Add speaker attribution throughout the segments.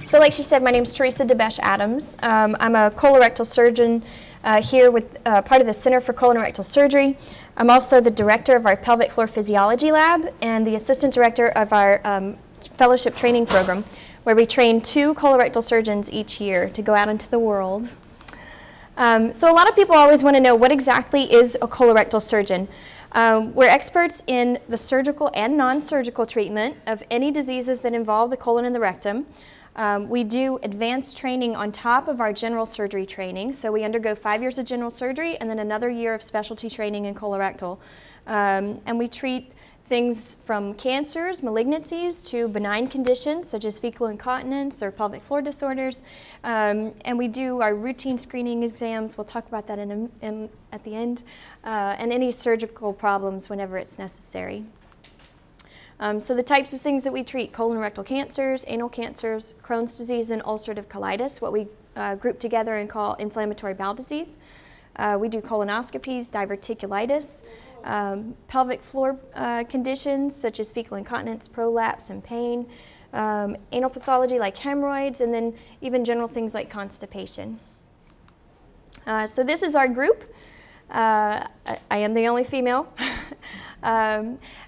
Speaker 1: So like she said, my name's Teresa deBeche-Adams. I'm a colorectal surgeon here with part of the Center for Colon and Rectal Surgery. I'm also the director of our pelvic floor physiology lab and the assistant director of our fellowship training program, where we train 2 colorectal surgeons each year to go out into the world. So a lot of people always want to know, what exactly is a colorectal surgeon? We're experts in the surgical and non-surgical treatment of any diseases that involve the colon and the rectum. We do advanced training on top of our general surgery training. So we undergo 5 years of general surgery and then another year of specialty training in colorectal. And we treat things from cancers, malignancies, to benign conditions such as fecal incontinence or pelvic floor disorders. And we do our routine screening exams. We'll talk about that at the end. And any surgical problems whenever it's necessary. So the types of things that we treat: colon and rectal cancers, anal cancers, Crohn's disease, and ulcerative colitis, what we group together and call inflammatory bowel disease. We do colonoscopies, diverticulitis, pelvic floor conditions such as fecal incontinence, prolapse, and pain, anal pathology like hemorrhoids, and then even general things like constipation. So this is our group. I am the only female.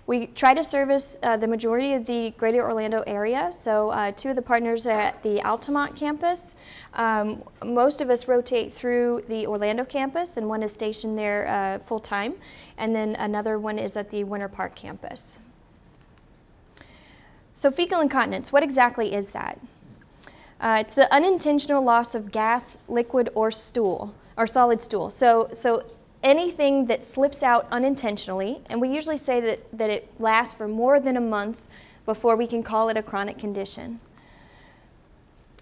Speaker 1: We try to service the majority of the greater Orlando area. So 2 of the partners are at the Altamont campus. Most of us rotate through the Orlando campus, and one is stationed there full-time, and then another one is at the Winter Park campus. So fecal incontinence, what exactly is that? It's the unintentional loss of gas, liquid, or stool, or solid stool. So anything that slips out unintentionally, and we usually say that it lasts for more than a month before we can call it a chronic condition.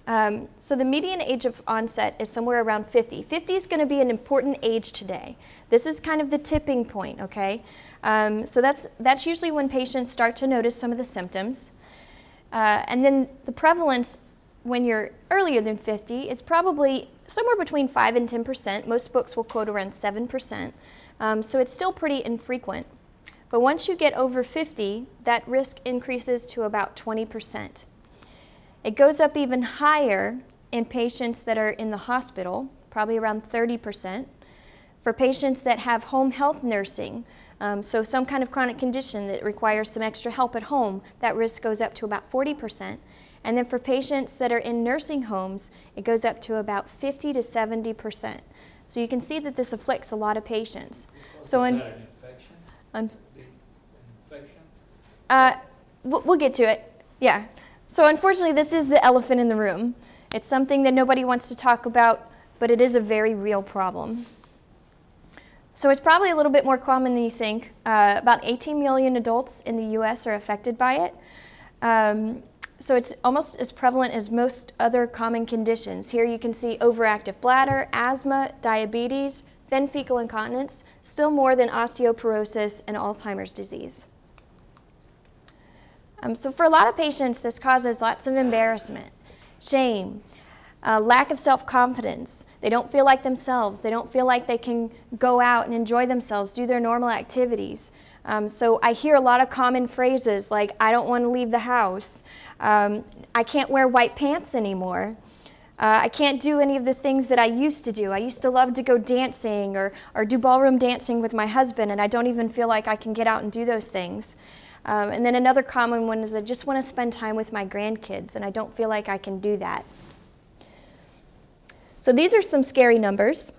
Speaker 1: So the median age of onset is somewhere around 50. 50 is going to be an important age today. This is kind of the tipping point, okay? So that's usually when patients start to notice some of the symptoms. And then the prevalence when you're earlier than 50 is probably somewhere between 5 and 10%. Most books will quote around 7%. So it's still pretty infrequent. But once you get over 50, that risk increases to about 20%. It goes up even higher in patients that are in the hospital, probably around 30%. For patients that have home health nursing, so some kind of chronic condition that requires some extra help at home, that risk goes up to about 40%. And then for patients that are in nursing homes, it goes up to about 50 to 70%. So you can see that this afflicts a lot of patients. So
Speaker 2: is that an infection?
Speaker 1: We'll get to it. Yeah. So unfortunately, this is the elephant in the room. It's something that nobody wants to talk about, but it is a very real problem. So it's probably a little bit more common than you think. About 18 million adults in the U.S. are affected by it. So it's almost as prevalent as most other common conditions. Here you can see overactive bladder, asthma, diabetes, then fecal incontinence, still more than osteoporosis and Alzheimer's disease. So for a lot of patients, this causes lots of embarrassment, shame, lack of self-confidence. They don't feel like themselves. They don't feel like they can go out and enjoy themselves, do their normal activities. So I hear a lot of common phrases like, I don't want to leave the house. I can't wear white pants anymore. I can't do any of the things that I used to do. I used to love to go dancing or do ballroom dancing with my husband, and I don't even feel like I can get out and do those things. And then another common one is I just want to spend time with my grandkids, and I don't feel like I can do that. So these are some scary numbers.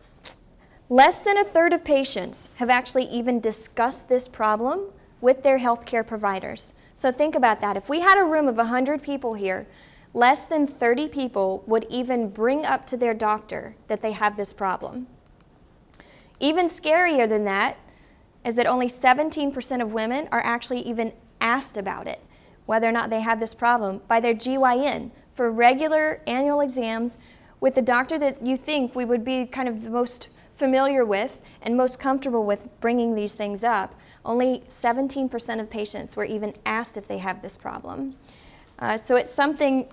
Speaker 1: Less than a third of patients have actually even discussed this problem with their healthcare providers. So think about that. If we had a room of 100 people here, less than 30 people would even bring up to their doctor that they have this problem. Even scarier than that is that only 17% of women are actually even asked about it, whether or not they have this problem, by their GYN for regular annual exams with the doctor that you think we would be kind of the most familiar with and most comfortable with bringing these things up. Only 17% of patients were even asked if they have this problem. So it's something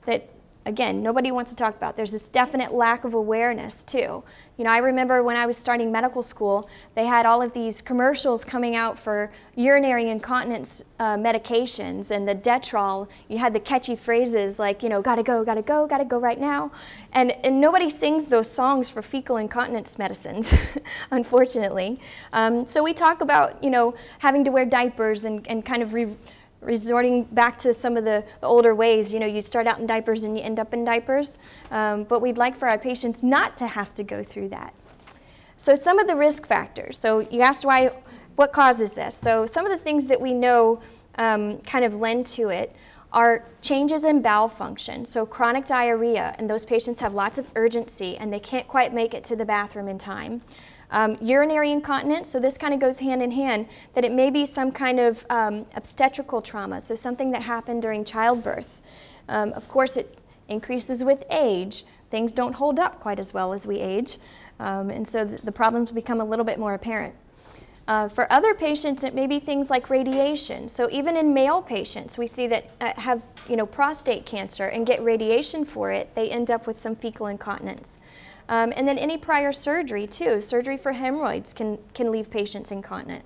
Speaker 1: that again, nobody wants to talk about. There's this definite lack of awareness too. You know, I remember when I was starting medical school, they had all of these commercials coming out for urinary incontinence medications and the Detrol. You had the catchy phrases like, you know, gotta go right now. And nobody sings those songs for fecal incontinence medicines, unfortunately. So we talk about, you know, having to wear diapers and kind of resorting back to some of the older ways. You know, you start out in diapers and you end up in diapers, but we'd like for our patients not to have to go through that. So some of the risk factors. So you asked what causes this? So some of the things that we know kind of lend to it are changes in bowel function. So chronic diarrhea, and those patients have lots of urgency and they can't quite make it to the bathroom in time. Urinary incontinence, so this kind of goes hand in hand, that it may be some kind of obstetrical trauma, so something that happened during childbirth. Of course, it increases with age. Things don't hold up quite as well as we age, and so the problems become a little bit more apparent. For other patients, it may be things like radiation. So even in male patients, we see that have, you know, prostate cancer and get radiation for it, they end up with some fecal incontinence. And then any prior surgery too. Surgery for hemorrhoids can leave patients incontinent.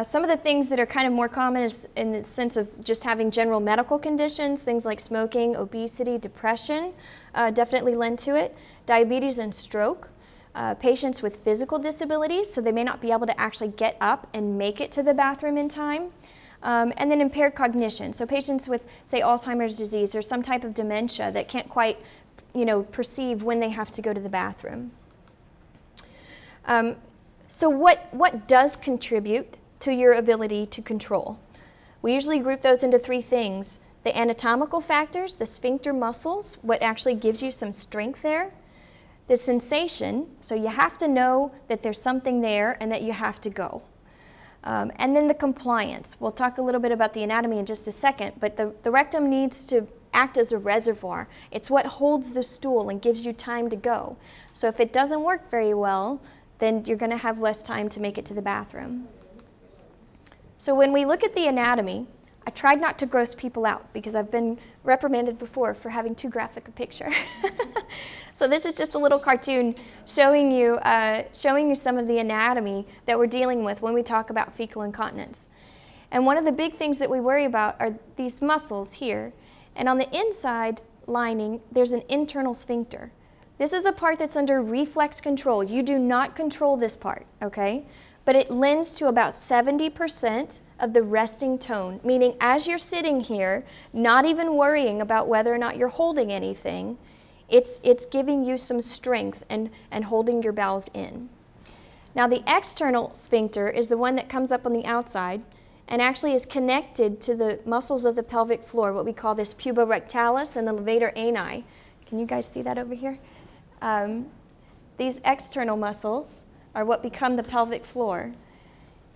Speaker 1: Some of the things that are kind of more common is in the sense of just having general medical conditions, things like smoking, obesity, depression definitely lend to it. Diabetes and stroke. Patients with physical disabilities, so they may not be able to actually get up and make it to the bathroom in time. And then impaired cognition. So patients with, say, Alzheimer's disease or some type of dementia that can't quite, you know, perceive when they have to go to the bathroom. So what does contribute to your ability to control? We usually group those into three things. The anatomical factors, the sphincter muscles, what actually gives you some strength there. The sensation, so you have to know that there's something there and that you have to go. And then the compliance. We'll talk a little bit about the anatomy in just a second, but the rectum needs to act as a reservoir. It's what holds the stool and gives you time to go. So if it doesn't work very well, then you're going to have less time to make it to the bathroom. So when we look at the anatomy, I tried not to gross people out because I've been reprimanded before for having too graphic a picture. So this is just a little cartoon showing you some of the anatomy that we're dealing with when we talk about fecal incontinence. And one of the big things that we worry about are these muscles here. And on the inside lining, there's an internal sphincter. This is a part that's under reflex control. You do not control this part, okay? But it lends to about 70% of the resting tone, meaning as you're sitting here, not even worrying about whether or not you're holding anything, it's giving you some strength and holding your bowels in. Now the external sphincter is the one that comes up on the outside and actually is connected to the muscles of the pelvic floor, what we call this puborectalis and the levator ani. Can you guys see that over here? These external muscles are what become the pelvic floor.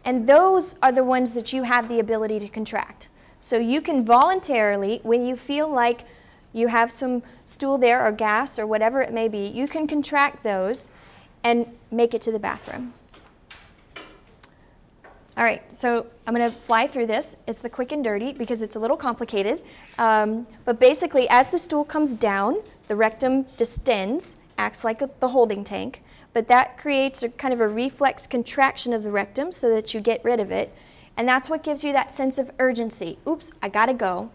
Speaker 1: And those are the ones that you have the ability to contract. So you can voluntarily, when you feel like you have some stool there or gas or whatever it may be, you can contract those and make it to the bathroom. All right, so I'm going to fly through this. It's the quick and dirty because it's a little complicated. But basically, as the stool comes down, the rectum distends, acts like the holding tank, but that creates a kind of a reflex contraction of the rectum so that you get rid of it. And that's what gives you that sense of urgency. Oops, I gotta go.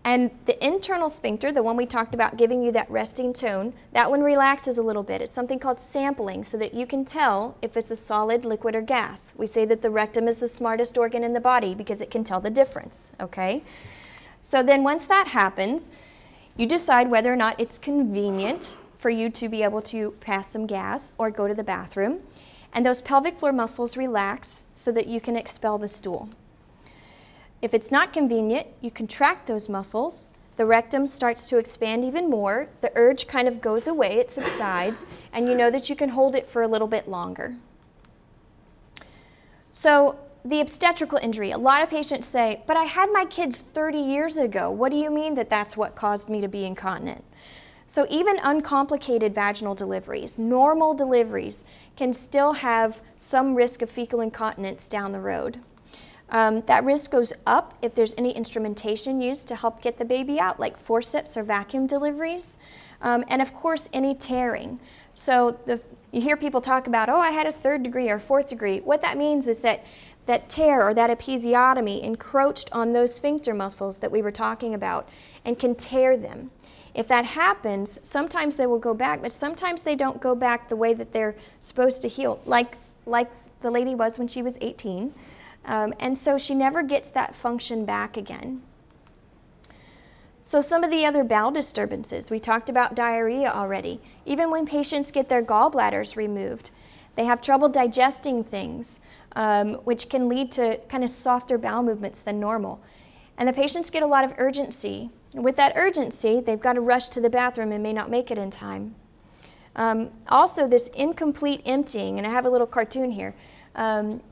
Speaker 1: And the internal sphincter, the one we talked about giving you that resting tone, that one relaxes a little bit. It's something called sampling so that you can tell if it's a solid, liquid, or gas. We say that the rectum is the smartest organ in the body because it can tell the difference, okay? So then once that happens, you decide whether or not it's convenient for you to be able to pass some gas or go to the bathroom. And those pelvic floor muscles relax so that you can expel the stool. If it's not convenient, you contract those muscles. The rectum starts to expand even more. The urge kind of goes away, it subsides, and you know that you can hold it for a little bit longer. So the obstetrical injury, a lot of patients say, but I had my kids 30 years ago. What do you mean that that's what caused me to be incontinent? So even uncomplicated vaginal deliveries, normal deliveries, can still have some risk of fecal incontinence down the road. That risk goes up if there's any instrumentation used to help get the baby out, like forceps or vacuum deliveries, and of course any tearing. So you hear people talk about, oh, I had a 3rd degree or 4th degree. What that means is that that tear or that episiotomy encroached on those sphincter muscles that we were talking about and can tear them. If that happens, sometimes they will go back, but sometimes they don't go back the way that they're supposed to heal, like the lady was when she was 18. And so she never gets that function back again. So some of the other bowel disturbances, we talked about diarrhea already. Even when patients get their gallbladders removed, they have trouble digesting things, which can lead to kind of softer bowel movements than normal. And the patients get a lot of urgency. And with that urgency, they've got to rush to the bathroom and may not make it in time. Also, this incomplete emptying, and I have a little cartoon here.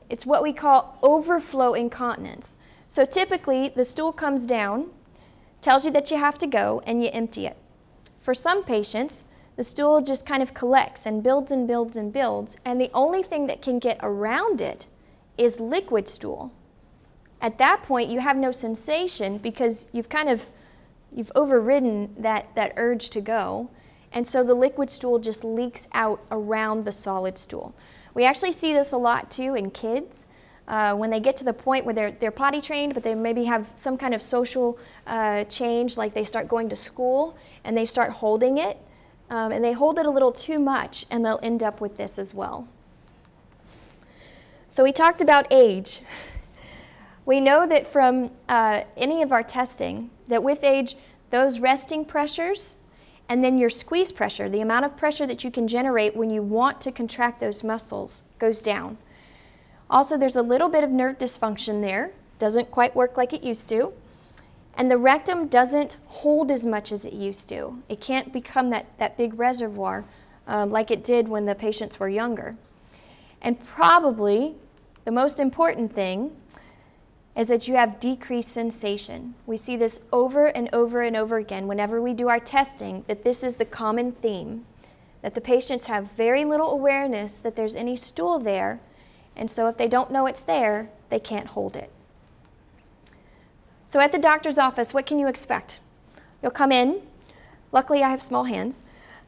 Speaker 1: It's what we call overflow incontinence. So typically, the stool comes down, tells you that you have to go, and you empty it. For some patients, the stool just kind of collects and builds and builds and builds, and the only thing that can get around it is liquid stool. At that point, you have no sensation because you've overridden that urge to go, and so the liquid stool just leaks out around the solid stool. We actually see this a lot too in kids when they get to the point where they're potty trained, but they maybe have some kind of social change, like they start going to school and they start holding it, and they hold it a little too much, and they'll end up with this as well. So we talked about age. We know that from any of our testing that with age, those resting pressures and then your squeeze pressure, the amount of pressure that you can generate when you want to contract those muscles, goes down. Also, there's a little bit of nerve dysfunction there. Doesn't quite work like it used to. And the rectum doesn't hold as much as it used to. It can't become that big reservoir like it did when the patients were younger. And probably the most important thing is that you have decreased sensation. We see this over and over and over again whenever we do our testing, that this is the common theme, that the patients have very little awareness that there's any stool there, and so if they don't know it's there, they can't hold it. So at the doctor's office, what can you expect? You'll come in. Luckily, I have small hands.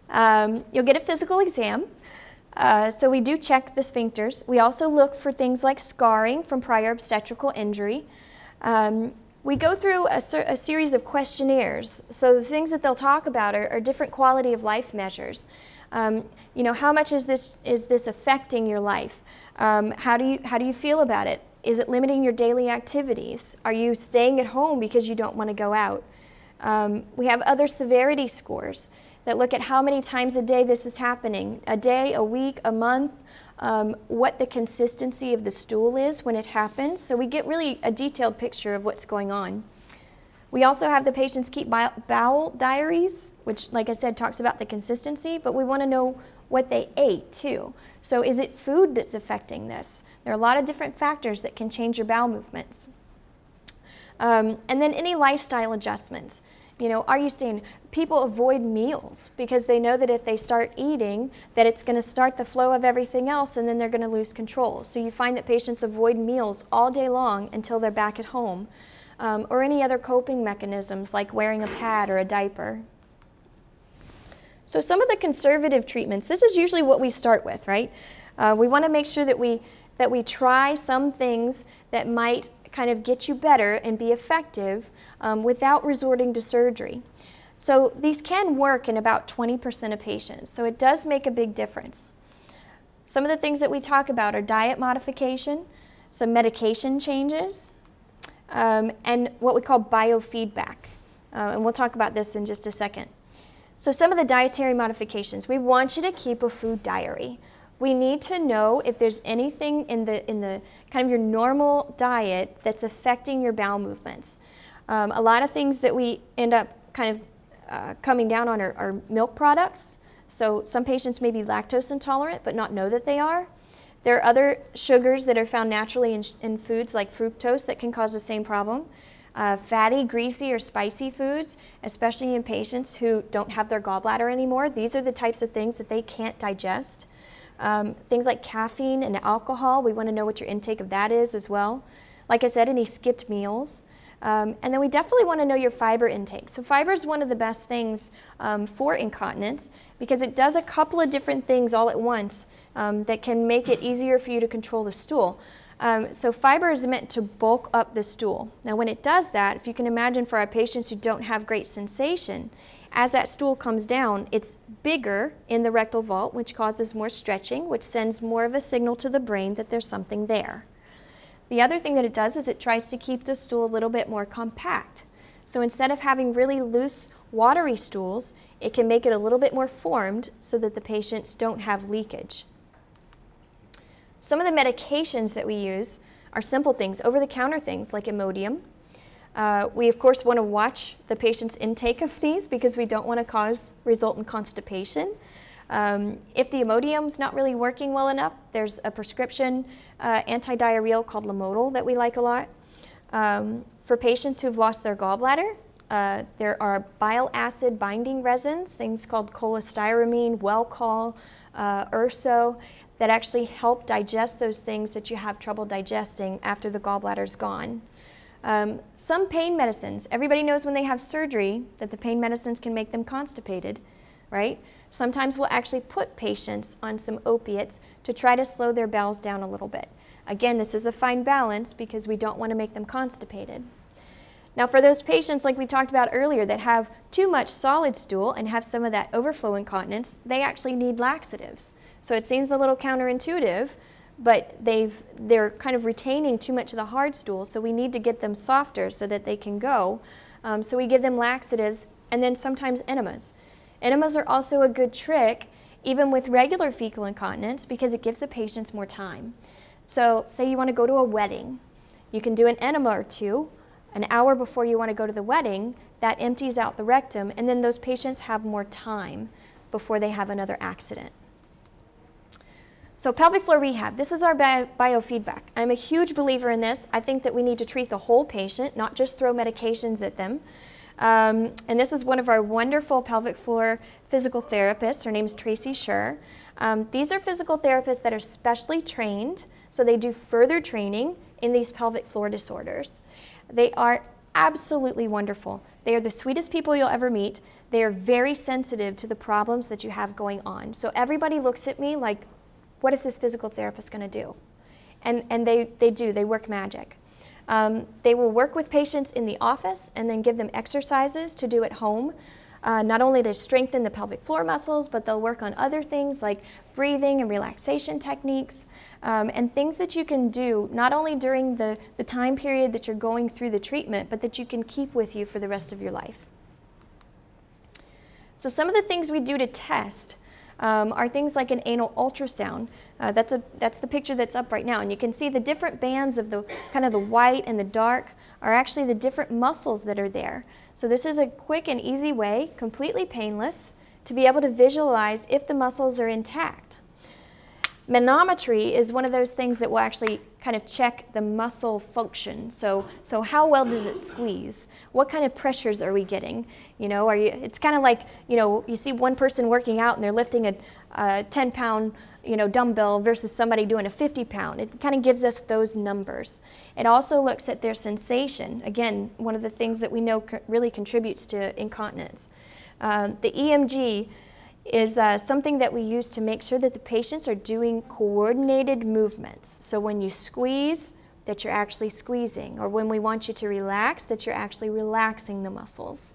Speaker 1: You'll get a physical exam. So we do check the sphincters. We also look for things like scarring from prior obstetrical injury. We go through a series of questionnaires. So the things that they'll talk about are different quality of life measures. How much is this affecting your life? How do you feel about it? Is it limiting your daily activities? Are you staying at home because you don't want to go out? We have other severity scores that look at how many times a day this is happening, a day, a week, a month, what the consistency of the stool is when it happens. So we get really a detailed picture of what's going on. We also have the patients keep bowel diaries, which, like I said, talks about the consistency, but we want to know what they ate too. So is it food that's affecting this? There are a lot of different factors that can change your bowel movements. And then any lifestyle adjustments. Are you staying? People avoid meals because they know that if they start eating, that it's going to start the flow of everything else and then they're going to lose control. So you find that patients avoid meals all day long until they're back at home, or any other coping mechanisms like wearing a pad or a diaper. So some of the conservative treatments, this is usually what we start with, right? We want to make sure that we try some things that might kind of get you better and be effective without resorting to surgery. So these can work in about 20% of patients, so it does make a big difference. Some of the things that we talk about are diet modification, some medication changes, and what we call biofeedback. And we'll talk about this in just a second. So some of the dietary modifications, we want you to keep a food diary. We need to know if there's anything in the kind of your normal diet that's affecting your bowel movements. A lot of things that we end up kind of coming down on are milk products. So some patients may be lactose intolerant but not know that they are. There are other sugars that are found naturally in foods like fructose that can cause the same problem. Fatty, greasy, or spicy foods, especially in patients who don't have their gallbladder anymore. These are the types of things that they can't digest. Things like caffeine and alcohol, we want to know what your intake of that is as well. Like I said, any skipped meals. And then we definitely want to know your fiber intake. So fiber is one of the best things for incontinence because it does a couple of different things all at once that can make it easier for you to control the stool. So fiber is meant to bulk up the stool. Now when it does that, if you can imagine for our patients who don't have great sensation, as that stool comes down, it's bigger in the rectal vault, which causes more stretching, which sends more of a signal to the brain that there's something there. The other thing that it does is it tries to keep the stool a little bit more compact. So instead of having really loose, watery stools, it can make it a little bit more formed so that the patients don't have leakage. Some of the medications that we use are simple things, over-the-counter things like Imodium. We of course want to watch the patient's intake of these because we don't want to result in constipation. If the Imodium's not really working well enough, there's a prescription anti-diarrheal called Lamodal that we like a lot. For patients who've lost their gallbladder, there are bile acid binding resins, things called cholestyramine, Welchol, Urso, that actually help digest those things that you have trouble digesting after the gallbladder's gone. Some pain medicines, everybody knows when they have surgery that the pain medicines can make them constipated, right? Sometimes we'll actually put patients on some opiates to try to slow their bowels down a little bit. Again, this is a fine balance because we don't want to make them constipated. Now for those patients like we talked about earlier that have too much solid stool and have some of that overflow incontinence, they actually need laxatives. So it seems a little counterintuitive, but they're kind of retaining too much of the hard stool, so we need to get them softer so that they can go. So we give them laxatives and then sometimes enemas. Enemas are also a good trick, even with regular fecal incontinence, because it gives the patients more time. So say you want to go to a wedding. You can do an enema or two, an hour before you want to go to the wedding. That empties out the rectum, and then those patients have more time before they have another accident. So pelvic floor rehab, this is our biofeedback. I'm a huge believer in this. I think that we need to treat the whole patient, not just throw medications at them. And this is one of our wonderful pelvic floor physical therapists. Her name is Teresa. These are physical therapists that are specially trained, so they do further training in these pelvic floor disorders. They are absolutely wonderful. They are the sweetest people you'll ever meet. They are very sensitive to the problems that you have going on. So everybody looks at me like, what is this physical therapist going to do? And they work magic. They will work with patients in the office and then give them exercises to do at home, not only to strengthen the pelvic floor muscles, but they'll work on other things like breathing and relaxation techniques, and things that you can do not only during the time period that you're going through the treatment, but that you can keep with you for the rest of your life. So some of the things we do to test are things like an anal ultrasound. That's the picture that's up right now, and you can see the different bands of the kind of the white and the dark are actually the different muscles that are there. So this is a quick and easy way, completely painless, to be able to visualize if the muscles are intact. Manometry is one of those things that will actually kind of check the muscle function. So how well does it squeeze? What kind of pressures are we getting? You know, it's kind of like, you know, you see one person working out and they're lifting a 10-pound, you know, dumbbell versus somebody doing a 50-pound. It kind of gives us those numbers. It also looks at their sensation. Again, one of the things that we know really contributes to incontinence. The EMG is something that we use to make sure that the patients are doing coordinated movements. So when you squeeze, that you're actually squeezing, or when we want you to relax, that you're actually relaxing the muscles.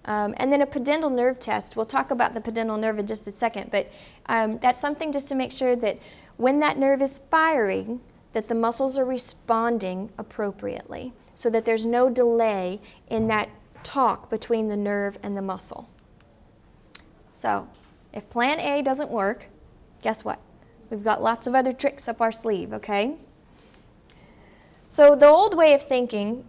Speaker 1: And then a pudendal nerve test. We'll talk about the pudendal nerve in just a second, but that's something just to make sure that when that nerve is firing, that the muscles are responding appropriately, so that there's no delay in that talk between the nerve and the muscle. So if plan A doesn't work, guess what? We've got lots of other tricks up our sleeve, okay? So the old way of thinking,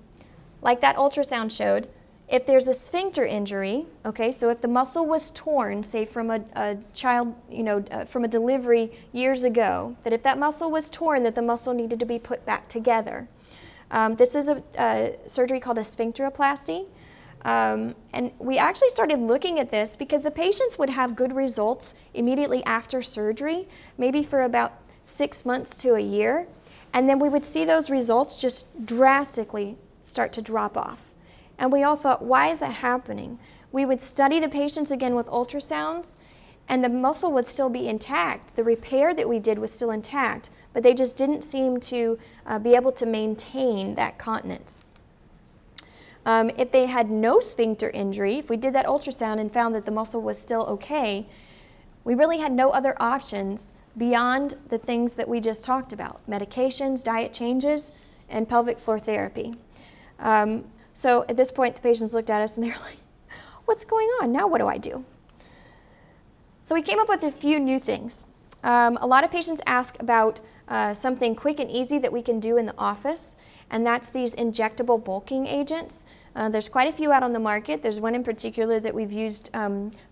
Speaker 1: like that ultrasound showed, if there's a sphincter injury, okay, so if the muscle was torn, say from a child, you know, from a delivery years ago, that if that muscle was torn, that the muscle needed to be put back together. This is a surgery called a sphincteroplasty. And we actually started looking at this because the patients would have good results immediately after surgery, maybe for about 6 months to a year. And then we would see those results just drastically start to drop off. And we all thought, why is that happening? We would study the patients again with ultrasounds, and the muscle would still be intact. The repair that we did was still intact, but they just didn't seem to be able to maintain that continence. If they had no sphincter injury, if we did that ultrasound and found that the muscle was still okay, we really had no other options beyond the things that we just talked about: medications, diet changes, and pelvic floor therapy. So at this point, the patients looked at us and they were like, what's going on? Now what do I do? So we came up with a few new things. A lot of patients ask about something quick and easy that we can do in the office, and that's these injectable bulking agents. There's quite a few out on the market. There's one in particular that we've used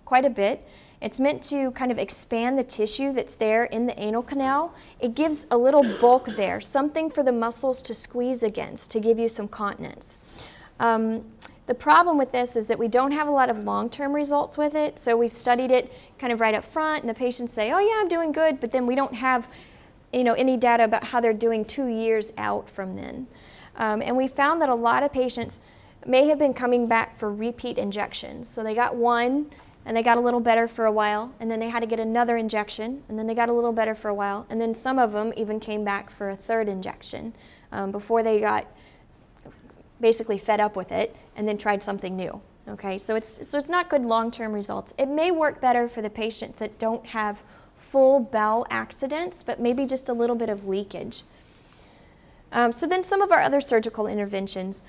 Speaker 1: quite a bit. It's meant to kind of expand the tissue that's there in the anal canal. It gives a little bulk there, something for the muscles to squeeze against to give you some continence. The problem with this is that we don't have a lot of long-term results with it, so we've studied it kind of right up front, and the patients say, oh yeah, I'm doing good, but then we don't have any data about how they're doing 2 years out from then. And we found that a lot of patients may have been coming back for repeat injections. So they got one, and they got a little better for a while, and then they had to get another injection, and then they got a little better for a while, and then some of them even came back for a third injection before they got basically fed up with it and then tried something new. Okay, so it's not good long-term results. It may work better for the patients that don't have full bowel accidents, but maybe just a little bit of leakage. So then some of our other surgical interventions.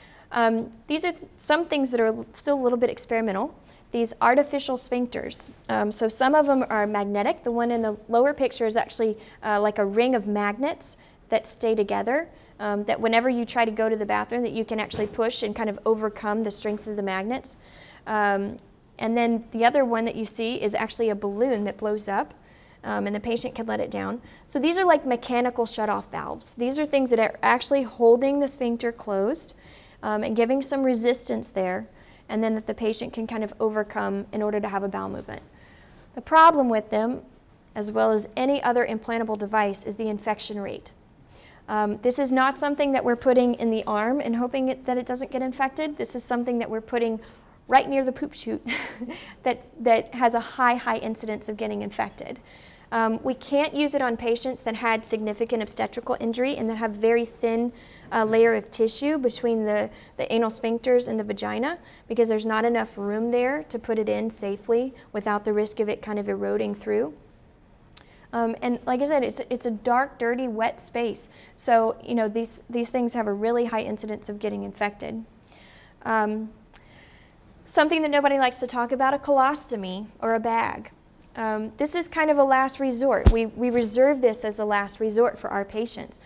Speaker 1: These are some things that are still a little bit experimental. These artificial sphincters. So some of them are magnetic. The one in the lower picture is actually like a ring of magnets that stay together, that whenever you try to go to the bathroom, that you can actually push and kind of overcome the strength of the magnets. And then the other one that you see is actually a balloon that blows up, and the patient can let it down. So these are like mechanical shutoff valves. These are things that are actually holding the sphincter closed and giving some resistance there, and then that the patient can kind of overcome in order to have a bowel movement. The problem with them, as well as any other implantable device, is the infection rate. This is not something that we're putting in the arm and hoping that it doesn't get infected. This is something that we're putting right near the poop chute that has a high incidence of getting infected. We can't use it on patients that had significant obstetrical injury and that have very thin layer of tissue between the anal sphincters and the vagina, because there's not enough room there to put it in safely without the risk of it kind of eroding through. And like I said, it's a dark, dirty, wet space. So these things have a really high incidence of getting infected. Something that nobody likes to talk about, a colostomy or a bag. This is kind of a last resort. We reserve this as a last resort for our patients.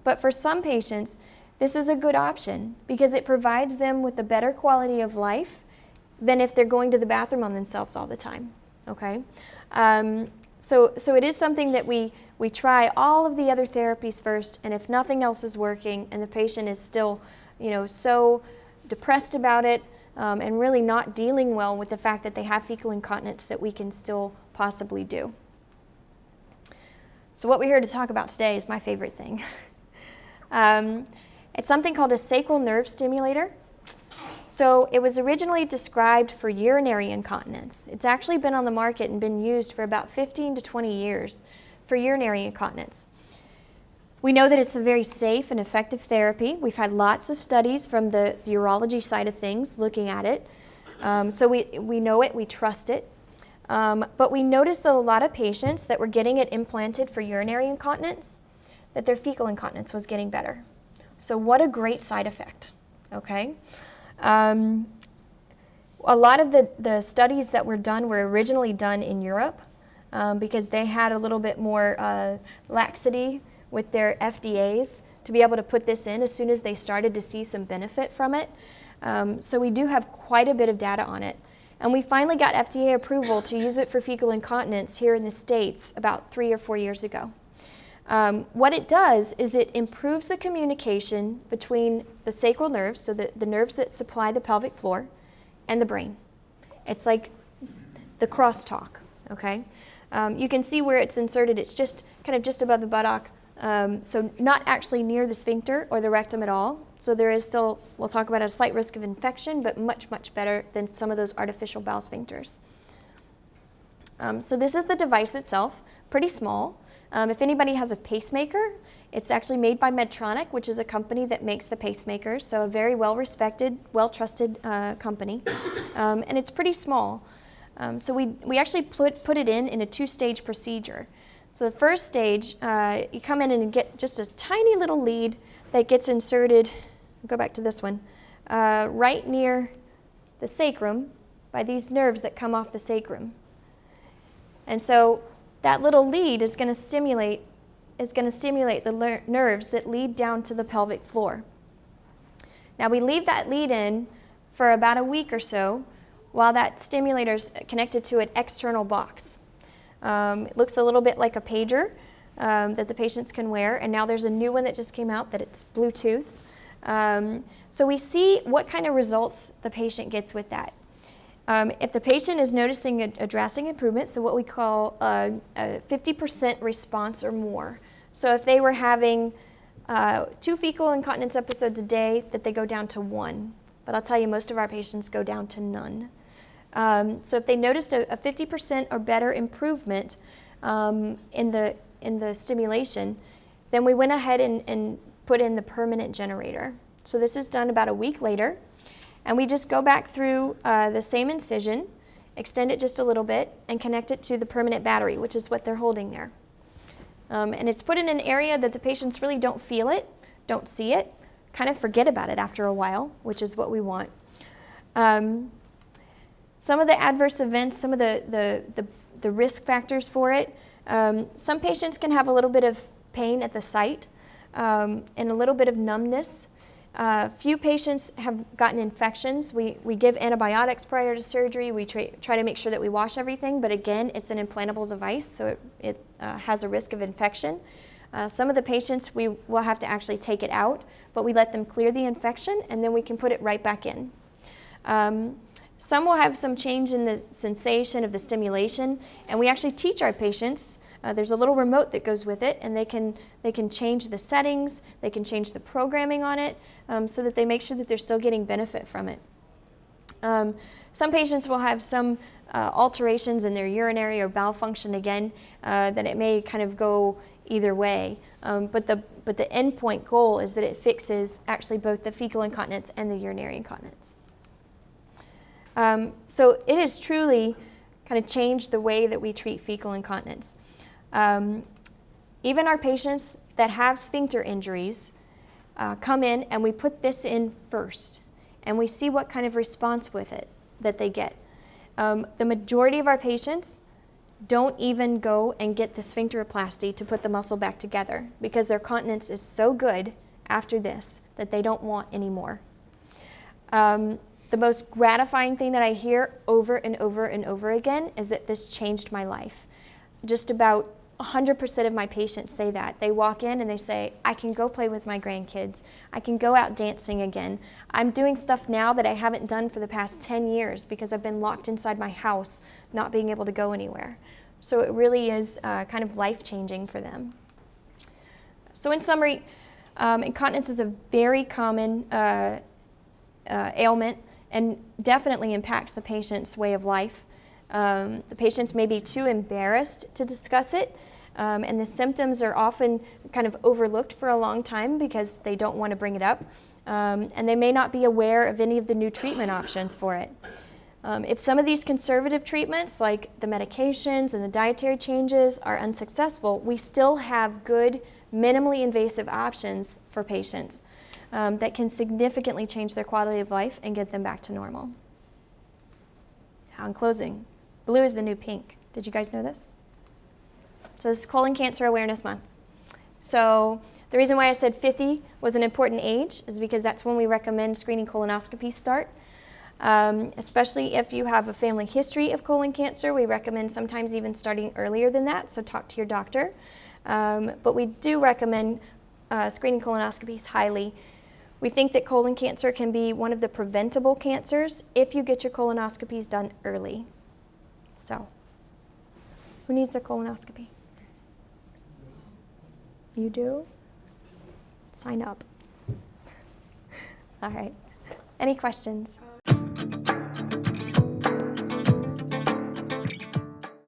Speaker 1: But for some patients, this is a good option because it provides them with a better quality of life than if they're going to the bathroom on themselves all the time. Okay? So it is something that we try all of the other therapies first, and if nothing else is working and the patient is still so depressed about it and really not dealing well with the fact that they have fecal incontinence, that we can still possibly do. So what we're here to talk about today is my favorite thing. It's something called a sacral nerve stimulator. So it was originally described for urinary incontinence. It's actually been on the market and been used for about 15 to 20 years for urinary incontinence. We know that it's a very safe and effective therapy. We've had lots of studies from the urology side of things looking at it. So we know it, we trust it. But we noticed that a lot of patients that were getting it implanted for urinary incontinence, that their fecal incontinence was getting better. So what a great side effect, okay? A lot of the studies that were done were originally done in Europe because they had a little bit more laxity with their FDAs to be able to put this in as soon as they started to see some benefit from it. So we do have quite a bit of data on it. And we finally got FDA approval to use it for fecal incontinence here in the States about 3 or 4 years ago. What it does is it improves the communication between the sacral nerves, so the nerves that supply the pelvic floor, and the brain. It's like the crosstalk, okay? You can see where it's inserted. It's just kind of just above the buttock, So not actually near the sphincter or the rectum at all. So there is still, we'll talk about a slight risk of infection, but much, much better than some of those artificial bowel sphincters. So this is the device itself, pretty small. If anybody has a pacemaker, it's actually made by Medtronic, which is a company that makes the pacemakers, so a very well-respected, well-trusted company. And it's pretty small. So we actually put it in a two-stage procedure. So the first stage, you come in and get just a tiny little lead that gets inserted, go back to this one, right near the sacrum by these nerves that come off the sacrum. And so that little lead is going to stimulate the nerves that lead down to the pelvic floor. Now we leave that lead in for about a week or so while that stimulator is connected to an external box. It looks a little bit like a pager that the patients can wear, and now there's a new one that just came out that it's Bluetooth. So we see what kind of results the patient gets with that. If the patient is noticing a drastic improvement, so what we call a 50% response or more. So if they were having 2 fecal incontinence episodes a day, that they go down to 1. But I'll tell you, most of our patients go down to none. So if they noticed a 50% or better improvement in the stimulation, then we went ahead and put in the permanent generator. So this is done about a week later. And we just go back through the same incision, extend it just a little bit, and connect it to the permanent battery, which is what they're holding there. And it's put in an area that the patients really don't feel it, don't see it, kind of forget about it after a while, which is what we want. Some of the adverse events, some of the risk factors for it, some patients can have a little bit of pain at the site and a little bit of numbness. Few patients have gotten infections. We give antibiotics prior to surgery. We try to make sure that we wash everything, but again, it's an implantable device, so it has a risk of infection. Some of the patients, we will have to actually take it out, but we let them clear the infection, and then we can put it right back in. Some will have some change in the sensation of the stimulation, and we actually teach our patients. There's a little remote that goes with it, and they can change the settings, they can change the programming on it, so that they make sure that they're still getting benefit from it. Some patients will have some alterations in their urinary or bowel function again, that it may kind of go either way, but the endpoint goal is that it fixes actually both the fecal incontinence and the urinary incontinence. So it has truly kind of changed the way that we treat fecal incontinence. Even our patients that have sphincter injuries come in and we put this in first, and we see what kind of response with it that they get. The majority of our patients don't even go and get the sphincteroplasty to put the muscle back together because their continence is so good after this that they don't want any more. The most gratifying thing that I hear over and over and over again is that this changed my life. Just about 100% of my patients say that. They walk in and they say, I can go play with my grandkids. I can go out dancing again. I'm doing stuff now that I haven't done for the past 10 years because I've been locked inside my house, not being able to go anywhere. So it really is kind of life-changing for them. So in summary, incontinence is a very common ailment and definitely impacts the patient's way of life. The patients may be too embarrassed to discuss it, and the symptoms are often kind of overlooked for a long time because they don't want to bring it up, and they may not be aware of any of the new treatment options for it. If some of these conservative treatments, like the medications and the dietary changes, are unsuccessful, we still have good, minimally invasive options for patients that can significantly change their quality of life and get them back to normal. Now, in closing, blue is the new pink. Did you guys know this? So this is Colon Cancer Awareness Month. So the reason why I said 50 was an important age is because that's when we recommend screening colonoscopies start. Especially if you have a family history of colon cancer, we recommend sometimes even starting earlier than that, so talk to your doctor. But we do recommend screening colonoscopies highly. We think that colon cancer can be one of the preventable cancers if you get your colonoscopies done early. So, who needs a colonoscopy? You do? Sign up. All right. Any questions?